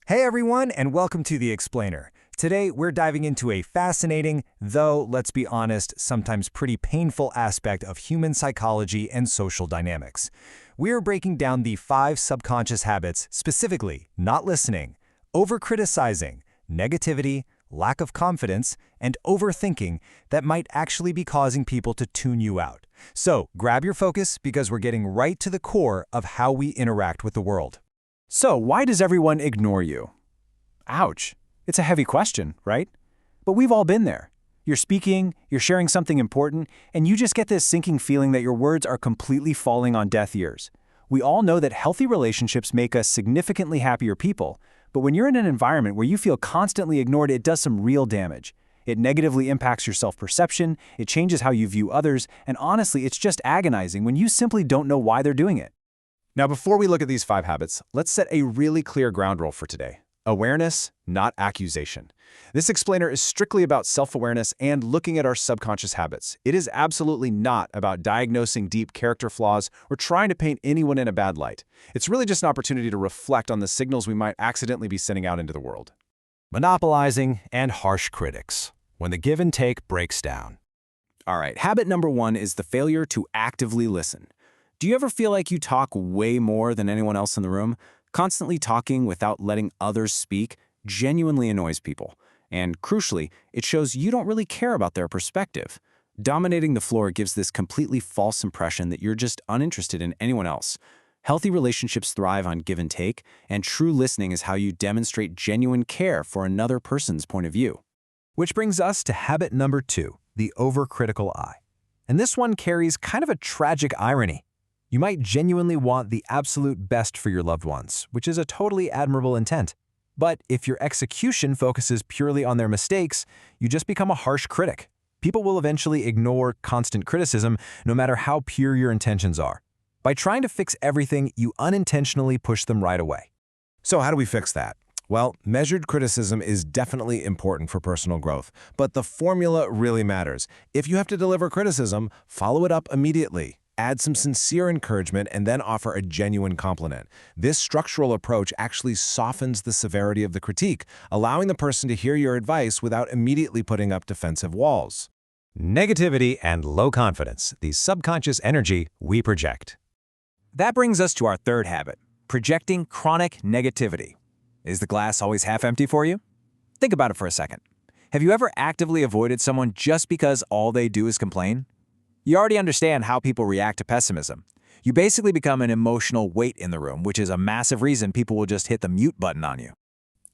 Hey everyone, and welcome to The Explainer. Today, we're diving into a fascinating, though, let's be honest, sometimes pretty painful aspect of human psychology and social dynamics. We're breaking down the 5 subconscious habits, specifically not listening, over-criticizing, negativity, lack of confidence, and overthinking that might actually be causing people to tune you out. So, grab your focus because we're getting right to the core of how we interact with the world. So, why does everyone ignore you? Ouch. It's a heavy question, right? But we've all been there. You're speaking, you're sharing something important, and you just get this sinking feeling that your words are completely falling on deaf ears. We all know that healthy relationships make us significantly happier people, but when you're in an environment where you feel constantly ignored, it does some real damage. It negatively impacts your self-perception, it changes how you view others, and honestly, it's just agonizing when you simply don't know why they're doing it. Now, before we look at these 5 habits, let's set a really clear ground rule for today. Awareness, not accusation. This explainer is strictly about self-awareness and looking at our subconscious habits. It is absolutely not about diagnosing deep character flaws or trying to paint anyone in a bad light. It's really just an opportunity to reflect on the signals we might accidentally be sending out into the world. Monopolizing and harsh critics. When the give and take breaks down. All right, habit number 1 is the failure to actively listen. Do you ever feel like you talk way more than anyone else in the room? Constantly talking without letting others speak genuinely annoys people. And crucially, it shows you don't really care about their perspective. Dominating the floor gives this completely false impression that you're just uninterested in anyone else. Healthy relationships thrive on give and take, and true listening is how you demonstrate genuine care for another person's point of view. Which brings us to habit number 2, the overcritical eye. And this one carries kind of a tragic irony. You might genuinely want the absolute best for your loved ones, which is a totally admirable intent. But if your execution focuses purely on their mistakes, you just become a harsh critic. People will eventually ignore constant criticism, no matter how pure your intentions are. By trying to fix everything, you unintentionally push them right away. So how do we fix that? Well, measured criticism is definitely important for personal growth, but the formula really matters. If you have to deliver criticism, follow it up immediately. Add some sincere encouragement and then offer a genuine compliment. This structural approach actually softens the severity of the critique, allowing the person to hear your advice without immediately putting up defensive walls. Negativity and low confidence, the subconscious energy we project. That brings us to our 3rd habit, projecting chronic negativity. Is the glass always half empty for you? Think about it for a second. Have you ever actively avoided someone just because all they do is complain? You already understand how people react to pessimism. You basically become an emotional weight in the room, which is a massive reason people will just hit the mute button on you.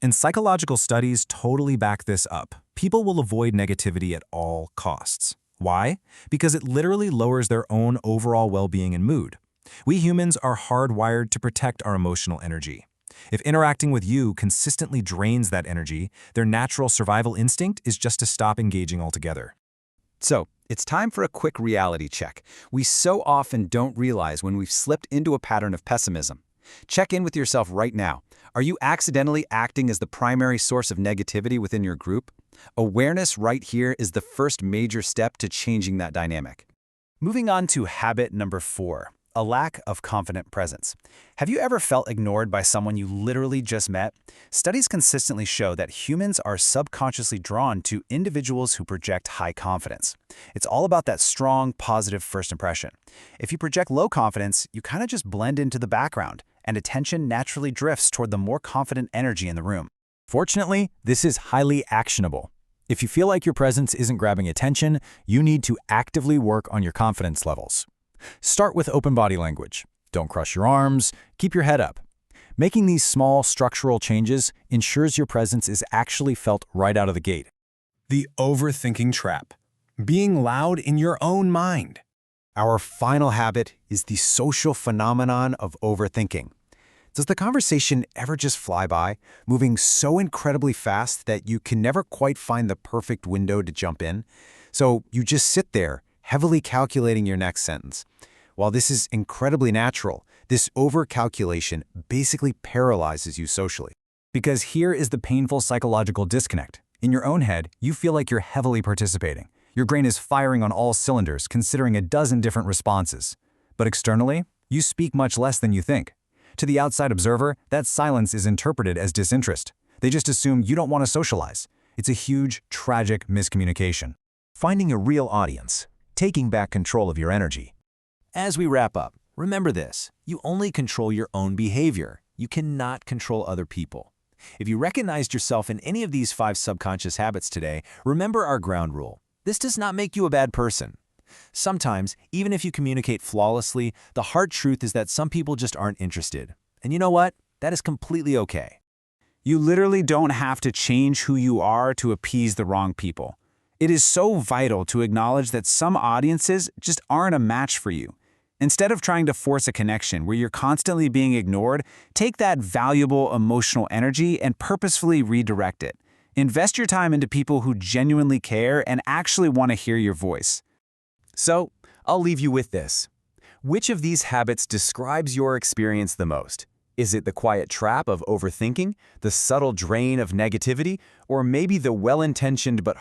And psychological studies totally back this up. People will avoid negativity at all costs. Why? Because it literally lowers their own overall well-being and mood. We humans are hardwired to protect our emotional energy. If interacting with you consistently drains that energy, their natural survival instinct is just to stop engaging altogether. So, it's time for a quick reality check. We so often don't realize when we've slipped into a pattern of pessimism. Check in with yourself right now. Are you accidentally acting as the primary source of negativity within your group? Awareness right here is the first major step to changing that dynamic. Moving on to habit number 4, a lack of confident presence. Have you ever felt ignored by someone you literally just met? Studies consistently show that humans are subconsciously drawn to individuals who project high confidence. It's all about that strong, positive first impression. If you project low confidence, you kind of just blend into the background, and attention naturally drifts toward the more confident energy in the room. Fortunately, this is highly actionable. If you feel like your presence isn't grabbing attention, you need to actively work on your confidence levels. Start with open body language. Don't cross your arms, keep your head up. Making these small structural changes ensures your presence is actually felt right out of the gate. The overthinking trap. Being loud in your own mind. Our final habit is the social phenomenon of overthinking. Does the conversation ever just fly by, moving so incredibly fast that you can never quite find the perfect window to jump in? So you just sit there, heavily calculating your next sentence. While this is incredibly natural, this overcalculation basically paralyzes you socially. Because here is the painful psychological disconnect. In your own head, you feel like you're heavily participating. Your brain is firing on all cylinders, considering a dozen different responses. But externally, you speak much less than you think. To the outside observer, that silence is interpreted as disinterest. They just assume you don't want to socialize. It's a huge, tragic miscommunication. Finding a real audience. Taking back control of your energy. As we wrap up, remember this. You only control your own behavior. You cannot control other people. If you recognized yourself in any of these 5 subconscious habits today, remember our ground rule. This does not make you a bad person. Sometimes, even if you communicate flawlessly, the hard truth is that some people just aren't interested. And you know what? That is completely okay. You literally don't have to change who you are to appease the wrong people. It is so vital to acknowledge that some audiences just aren't a match for you. Instead of trying to force a connection where you're constantly being ignored, take that valuable emotional energy and purposefully redirect it. Invest your time into people who genuinely care and actually want to hear your voice. So, I'll leave you with this. Which of these habits describes your experience the most? Is it the quiet trap of overthinking, the subtle drain of negativity, or maybe the well-intentioned but